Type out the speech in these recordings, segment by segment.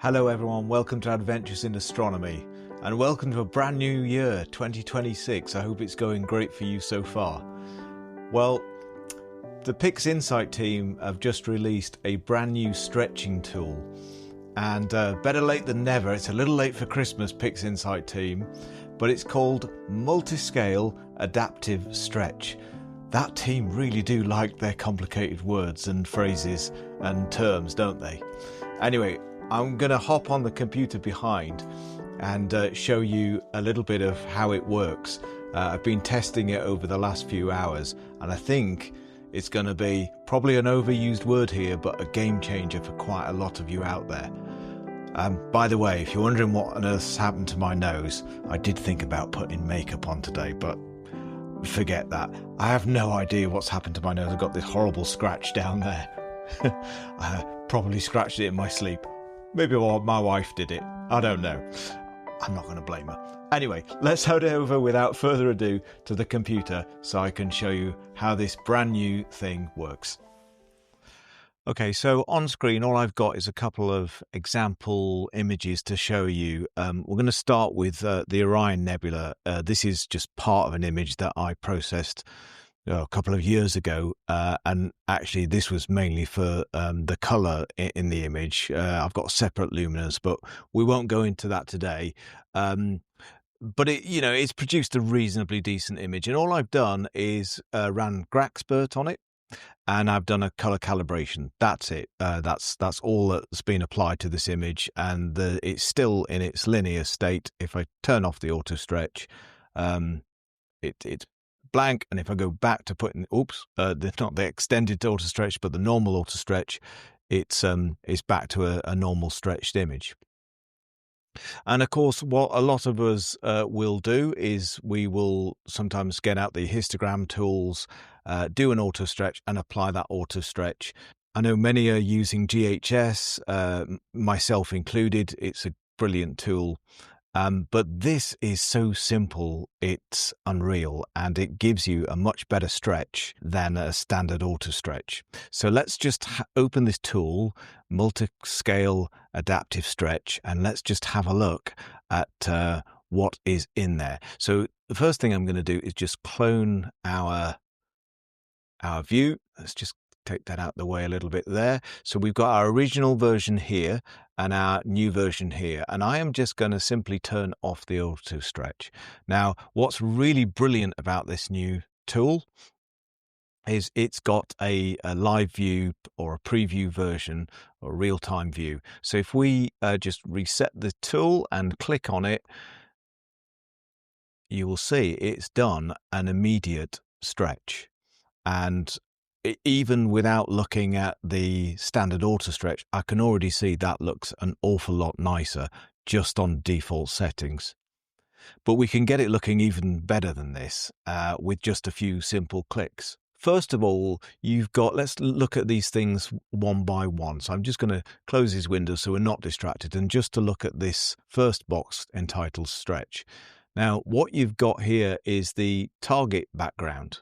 Hello everyone, welcome to Adventures in Astronomy and welcome to a brand new year, 2026. I hope it's going great for you so far. Well, the PixInsight team have just released a brand new stretching tool and better late than never. It's a little late for Christmas, PixInsight team, but it's called Multiscale Adaptive Stretch. That team really do like their complicated words and phrases and terms, don't they? Anyway, I'm going to hop on the computer behind and show you a little bit of how it works. I've been testing it over the last few hours and I think it's going to be probably an overused word here, but a game changer for quite a lot of you out there. By the way, if you're wondering what on earth's happened to my nose, I did think about putting makeup on today, but forget that. I have no idea what's happened to my nose. I've got this horrible scratch down there. I probably scratched it in my sleep. Maybe my wife did it. I don't know. I'm not going to blame her. Anyway, let's head over without further ado to the computer so I can show you how this brand new thing works. Okay, so on screen, all I've got is a couple of example images to show you. We're going to start with the Orion Nebula. This is just part of an image that I processed a couple of years ago, and actually this was mainly for the color in the image. I've got separate luminance, but we won't go into that today. But it's produced a reasonably decent image, and all I've done is ran Graxpert on it, and I've done a color calibration. That's it. That's all that's been applied to this image, and it's still in its linear state. If I turn off the auto stretch, it's blank, and if I go back to putting not the extended auto stretch but the normal auto stretch, it's back to a normal stretched image. And of course, what a lot of us will do is we will sometimes get out the histogram tools, do an auto stretch and apply that auto stretch. I know many are using GHS, myself included. It's a brilliant tool. But this is so simple, it's unreal, and it gives you a much better stretch than a standard auto stretch. So let's just open this tool, Multiscale Adaptive Stretch, and let's just have a look at what is in there. So the first thing I'm going to do is just clone our view. Let's just take that out of the way a little bit there. So we've got our original version here and our new version here, and I am just going to simply turn off the auto stretch. Now, what's really brilliant about this new tool is it's got a live view or a preview version or real-time view. So if we just reset the tool and click on it, you will see it's done an immediate stretch. And even without looking at the standard auto stretch, I can already see that looks an awful lot nicer just on default settings. But we can get it looking even better than this with just a few simple clicks. First of all, let's look at these things one by one. So I'm just going to close these windows so we're not distracted, and just to look at this first box entitled Stretch. Now, what you've got here is the target background.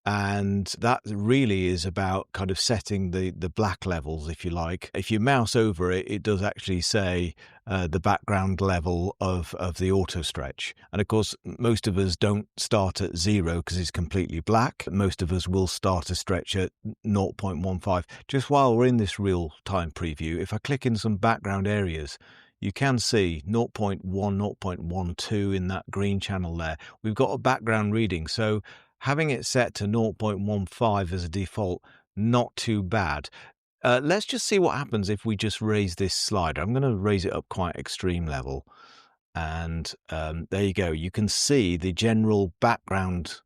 And that really is about kind of setting the black levels, if you like. If you mouse over it, it does actually say the background level of the auto stretch. And of course, most of us don't start at 0 because it's completely black. Most of us will start a stretch at 0.15. Just while we're in this real-time preview, if I click in some background areas, you can see 0.1, 0.12 in that green channel there. We've got a background reading. So having it set to 0.15 as a default, not too bad. Let's just see what happens if we just raise this slider. I'm going to raise it up quite extreme level. And there you go. You can see the general background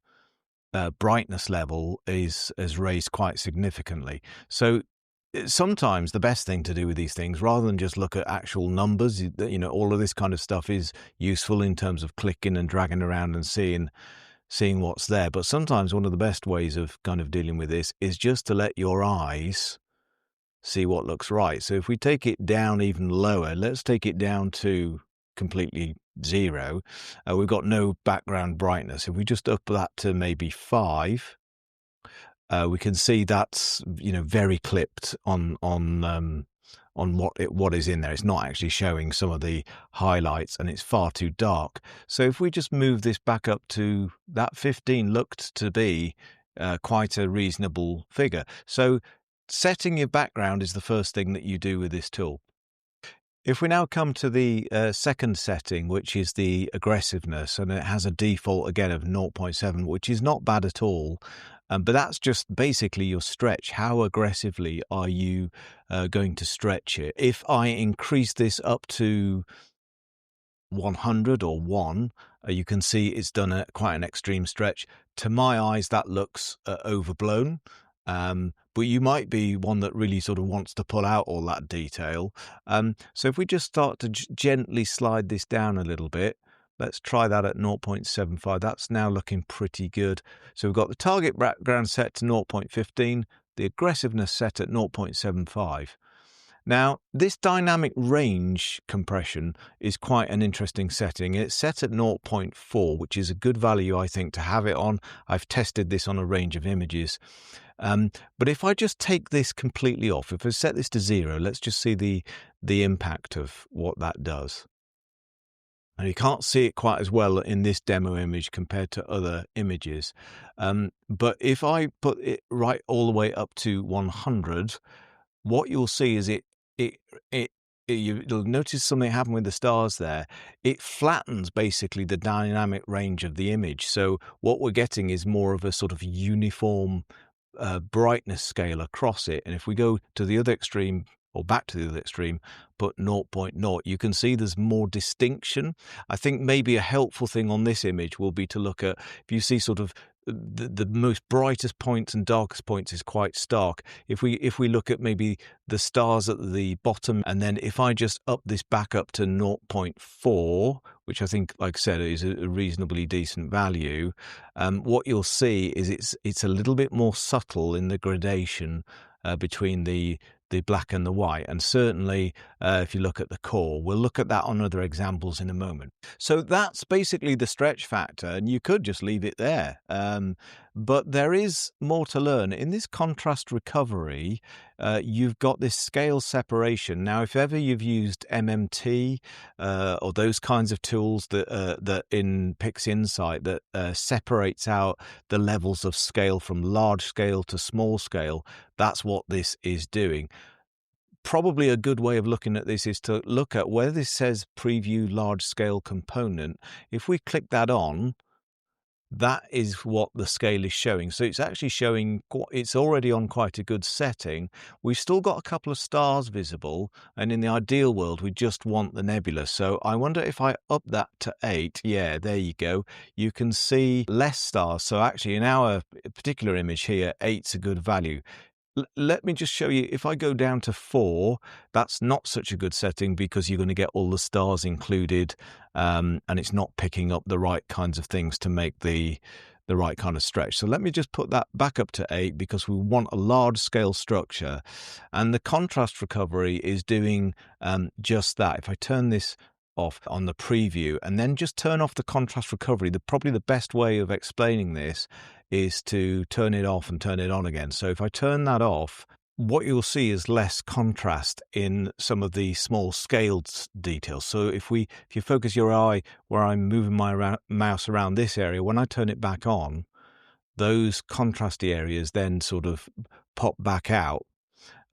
brightness level is raised quite significantly. So sometimes the best thing to do with these things, rather than just look at actual numbers, all of this kind of stuff is useful in terms of clicking and dragging around and seeing what's there. But sometimes one of the best ways of kind of dealing with this is just to let your eyes see what looks right. So if we take it down even lower, let's take it down to completely 0. We've got no background brightness. If we just up that to maybe 5, we can see that's very clipped on what is in there. It's not actually showing some of the highlights, and it's far too dark. So if we just move this back up to that 15 looked to be quite a reasonable figure. So setting your background is the first thing that you do with this tool. If we now come to the second setting, which is the aggressiveness, and it has a default again of 0.7, which is not bad at all. But that's just basically your stretch. How aggressively are you going to stretch it? If I increase this up to 100 or 1, you can see it's done quite an extreme stretch. To my eyes, that looks overblown. But you might be one that really sort of wants to pull out all that detail. So if we just start to gently slide this down a little bit, let's try that at 0.75. That's now looking pretty good. So we've got the target background set to 0.15, the aggressiveness set at 0.75. Now, this dynamic range compression is quite an interesting setting. It's set at 0.4, which is a good value, I think, to have it on. I've tested this on a range of images. But if I just take this completely off, if I set this to 0, let's just see the impact of what that does. And you can't see it quite as well in this demo image compared to other images. But if I put it right all the way up to 100, what you'll see is you'll notice something happen with the stars there. It flattens basically the dynamic range of the image. So what we're getting is more of a sort of uniform brightness scale across it. And if we go to the other extreme, or back to the other extreme, put 0.0, you can see there's more distinction. I think maybe a helpful thing on this image will be to look at, if you see sort of the most brightest points and darkest points is quite stark. If we look at maybe the stars at the bottom, and then if I just up this back up to 0.4, which I think, like I said, is a reasonably decent value, what you'll see is it's a little bit more subtle in the gradation between the black and the white. And certainly if you look at the core, we'll look at that on other examples in a moment. So that's basically the stretch factor, and you could just leave it there. But there is more to learn. In this contrast recovery, you've got this scale separation. Now, if ever you've used MMT or those kinds of tools that in PixInsight that separates out the levels of scale from large scale to small scale, that's what this is doing. Probably a good way of looking at this is to look at where this says preview large scale component. If we click that on, that is what the scale is showing. So it's actually showing, it's already on quite a good setting. We've still got a couple of stars visible, and in the ideal world, we just want the nebula. So I wonder if I up that to 8, yeah, there you go. You can see less stars. So actually in our particular image here, 8's a good value. Let me just show you, if I go down to 4, that's not such a good setting because you're going to get all the stars included, and it's not picking up the right kinds of things to make the right kind of stretch. So let me just put that back up to 8 because we want a large scale structure, and the contrast recovery is doing just that. If I turn this off on the preview and then just turn off the contrast recovery, probably the best way of explaining this is to turn it off and turn it on again. So if I turn that off, what you'll see is less contrast in some of the small scaled details. So if you focus your eye where I'm moving my mouse around this area, when I turn it back on, those contrasty areas then sort of pop back out.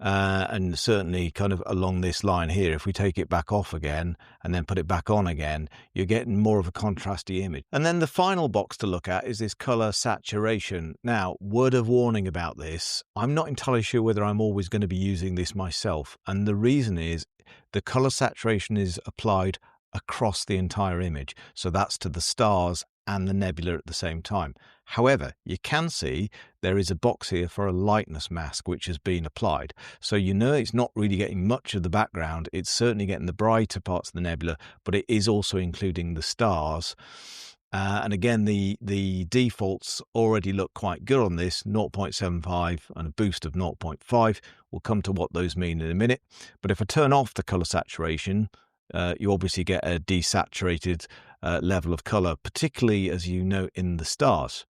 And certainly kind of along this line here, if we take it back off again and then put it back on again, you're getting more of a contrasty image. And then the final box to look at is this color saturation. Now, word of warning about this, I'm not entirely sure whether I'm always going to be using this myself. And the reason is the color saturation is applied across the entire image. So that's to the stars and the nebula at the same time. However, you can see there is a box here for a lightness mask which has been applied. So you know it's not really getting much of the background. It's certainly getting the brighter parts of the nebula, but it is also including the stars. And again, the defaults already look quite good on this, 0.75 and a boost of 0.5. We'll come to what those mean in a minute. But if I turn off the color saturation, you obviously get a desaturated level of color, particularly as you note in the stars.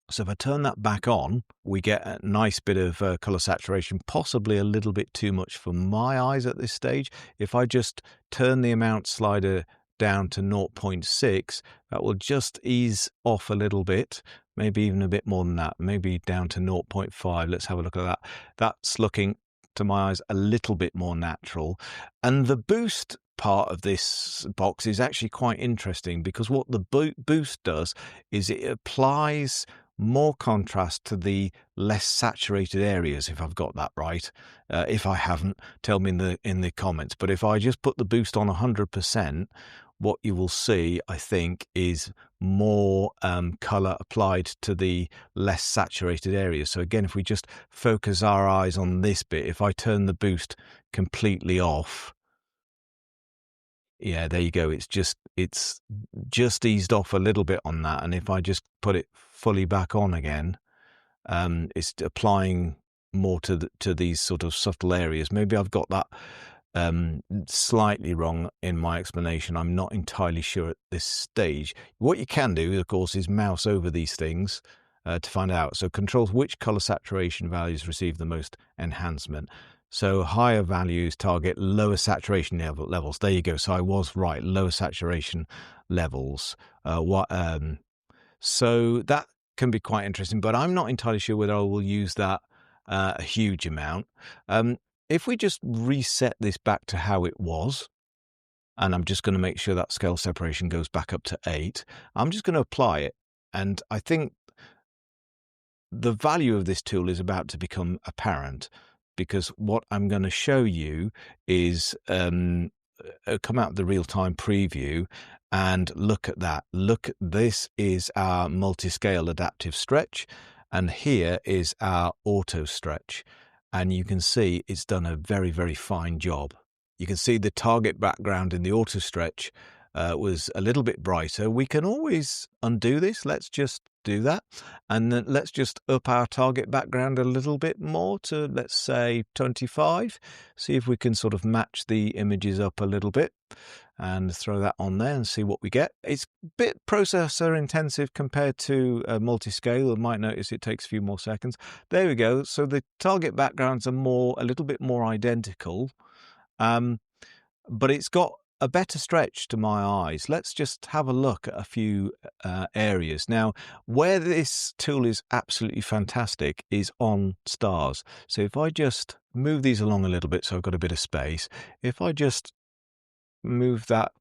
So if I turn that back on, we get a nice bit of color saturation, possibly a little bit too much for my eyes at this stage. If I just turn the amount slider down to 0.6, that will just ease off a little bit, maybe even a bit more than that, maybe down to 0.5. Let's have a look at that. That's looking, to my eyes, a little bit more natural. And the boost part of this box is actually quite interesting, because what the boost does is it applies more contrast to the less saturated areas, if I've got that right. If I haven't, tell me in the comments. But if I just put the boost on 100%, what you will see, I think, is more color applied to the less saturated areas. So again, if we just focus our eyes on this bit, if I turn the boost completely off, yeah, there you go. It's just eased off a little bit on that. And if I just put it fully back on again, it's applying more to these sort of subtle areas. Maybe I've got that slightly wrong in my explanation. I'm not entirely sure at this stage. What you can do, of course, is mouse over these things to find out. So controls which color saturation values receive the most enhancement. So higher values target lower saturation levels. There you go. So I was right. Lower saturation levels. So that can be quite interesting, but I'm not entirely sure whether I will use that a huge amount. If we just reset this back to how it was, and I'm just going to make sure that scale separation goes back up to 8, I'm just going to apply it. And I think the value of this tool is about to become apparent, because what I'm going to show you is come out of the real-time preview and look at that. Look, this is our multiscale adaptive stretch, and here is our auto stretch. And you can see it's done a very, very fine job. You can see the target background in the auto stretch was a little bit brighter. We can always undo this. Let's just do that. And then let's just up our target background a little bit more to, let's say, 25. See if we can sort of match the images up a little bit and throw that on there and see what we get. It's a bit processor intensive compared to multiscale. You might notice it takes a few more seconds. There we go. So the target backgrounds are a little bit more identical, but it's got a better stretch to my eyes. Let's just have a look at a few areas. Now, where this tool is absolutely fantastic is on stars. So if I just move these along a little bit, so I've got a bit of space, if I just move that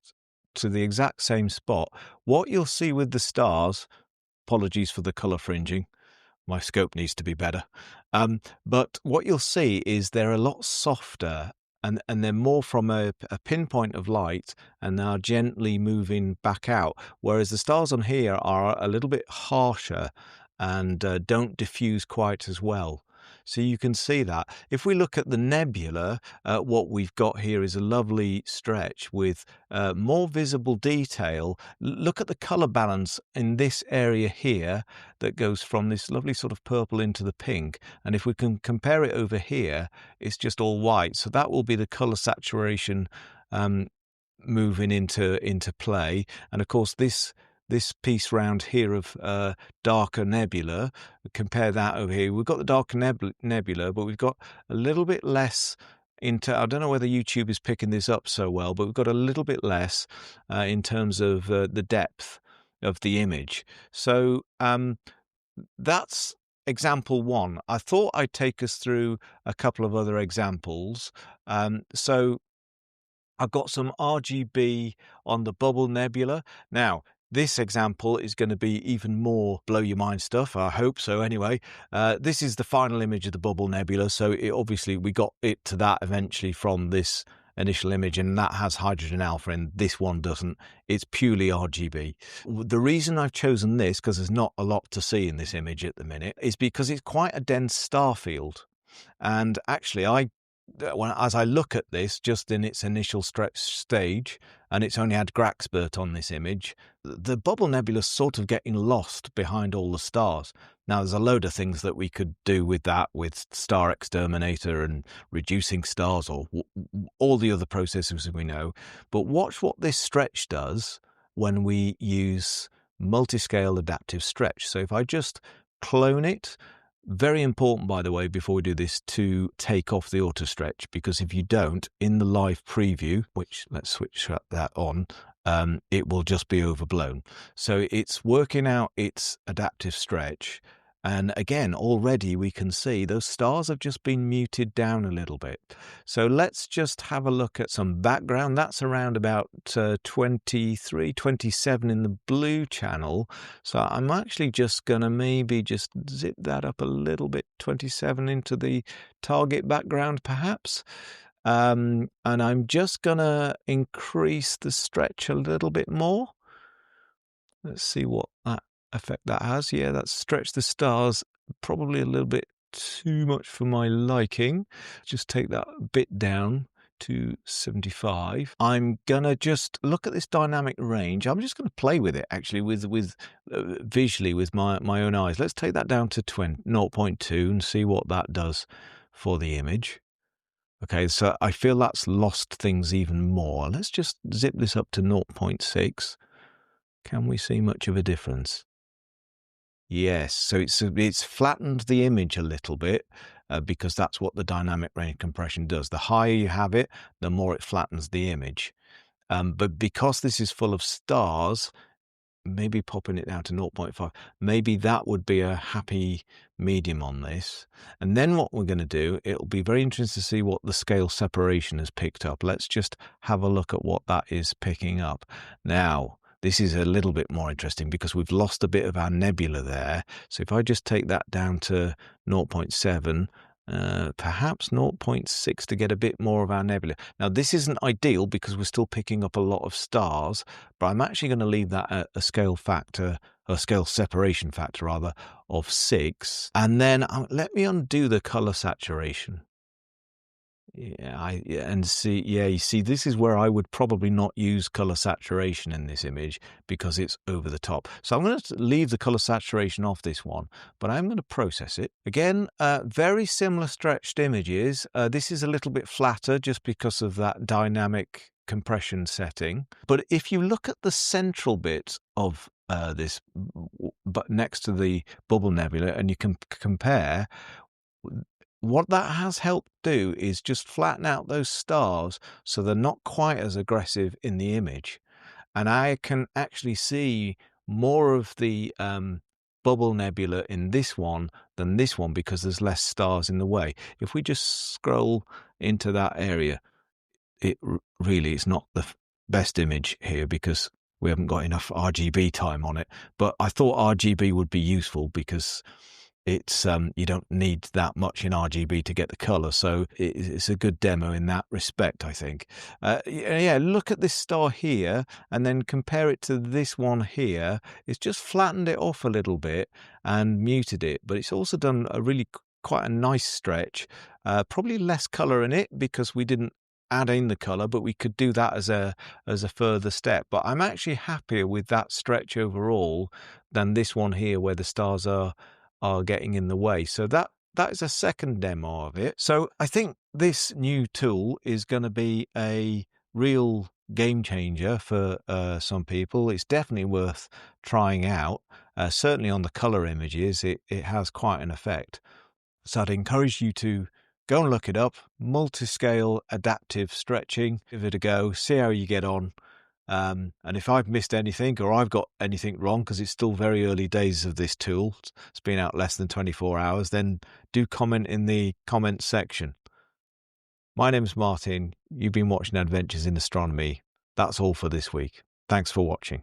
to the exact same spot, what you'll see with the stars, apologies for the color fringing, my scope needs to be better, but what you'll see is they're a lot softer, and they're more from a pinpoint of light, and they are gently moving back out, whereas the stars on here are a little bit harsher and don't diffuse quite as well. So you can see that. If we look at the nebula, what we've got here is a lovely stretch with more visible detail. Look at the color balance in this area here that goes from this lovely sort of purple into the pink. And if we can compare it over here, it's just all white. So that will be the color saturation moving into play. And of course, this piece round here of darker nebula, compare that over here. We've got the darker nebula, but we've got a little bit less into, I don't know whether YouTube is picking this up so well, but we've got a little bit less in terms of the depth of the image. So that's example one. I thought I'd take us through a couple of other examples. So I've got some RGB on the bubble nebula. Now, this example is going to be even more blow your mind stuff. I hope so anyway. This is the final image of the bubble nebula. So obviously we got it to that eventually from this initial image, and that has hydrogen alpha and this one doesn't. It's purely RGB. The reason I've chosen this, because there's not a lot to see in this image at the minute, is because it's quite a dense star field. And actually as I look at this just in its initial stretch stage, and it's only had Graxbert on this image, the bubble nebula is sort of getting lost behind all the stars. Now, there's a load of things that we could do with that, with Star Exterminator and reducing stars, or all the other processes we know. But watch what this stretch does when we use multiscale adaptive stretch. So if I just clone it. Very important, by the way, before we do this, to take off the auto stretch, because if you don't, in the live preview, which let's switch that on, it will just be overblown. So it's working out its adaptive stretch. And again, already we can see those stars have just been muted down a little bit. So let's just have a look at some background. That's around about 23, 27 in the blue channel. So I'm actually just going to maybe just zip that up a little bit, 27 into the target background perhaps. And I'm just going to increase the stretch a little bit more. Let's see what that effect that has. Yeah, that's stretched the stars probably a little bit too much for my liking. Just take that bit down to 75. I'm gonna just look at this dynamic range. I'm just gonna play with it actually with visually with my own eyes. Let's take that down to 0.2 and see what that does for the image. Okay, so I feel that's lost things even more. Let's just zip this up to 0.6. Can we see much of a difference? Yes, so it's flattened the image a little bit because that's what the dynamic range compression does. The higher you have it, the more it flattens the image. But because this is full of stars, maybe popping it down to 0.5, maybe that would be a happy medium on this. And then what we're going to do, it'll be very interesting to see what the scale separation has picked up. Let's just have a look at what that is picking up. Now, this is a little bit more interesting because we've lost a bit of our nebula there. So if I just take that down to 0.7, perhaps 0.6 to get a bit more of our nebula. Now, this isn't ideal because we're still picking up a lot of stars, but I'm actually going to leave that at a scale factor, a scale separation factor rather, of 6. And then let me undo the color saturation. Yeah, you see, this is where I would probably not use color saturation in this image because it's over the top. So I'm going to leave the color saturation off this one, but I'm going to process it. Again, very similar stretched images. This is a little bit flatter just because of that dynamic compression setting. But if you look at the central bit of this, but next to the bubble nebula, and you can compare, what that has helped do is just flatten out those stars so they're not quite as aggressive in the image. And I can actually see more of the bubble nebula in this one than this one because there's less stars in the way. If we just scroll into that area, it really is not the best image here because we haven't got enough RGB time on it. But I thought RGB would be useful because it's you don't need that much in RGB to get the color, so it's a good demo in that respect, I think. Yeah, look at this star here and then compare it to this one here. It's just flattened it off a little bit and muted it, but it's also done a really quite a nice stretch. Probably less color in it because we didn't add in the color, but we could do that as a further step. But I'm actually happier with that stretch overall than this one here where the stars are getting in the way. So that is a second demo of it. So I think this new tool is going to be a real game changer for some people. It's definitely worth trying out. Certainly on the color images, it has quite an effect. So I'd encourage you to go and look it up. Multiscale Adaptive Stretching. Give it a go. See how you get on. And if I've missed anything or I've got anything wrong, because it's still very early days of this tool, it's been out less than 24 hours, then do comment in the comments section. My name's Martin. You've been watching Adventures in Astronomy. That's all for this week. Thanks for watching.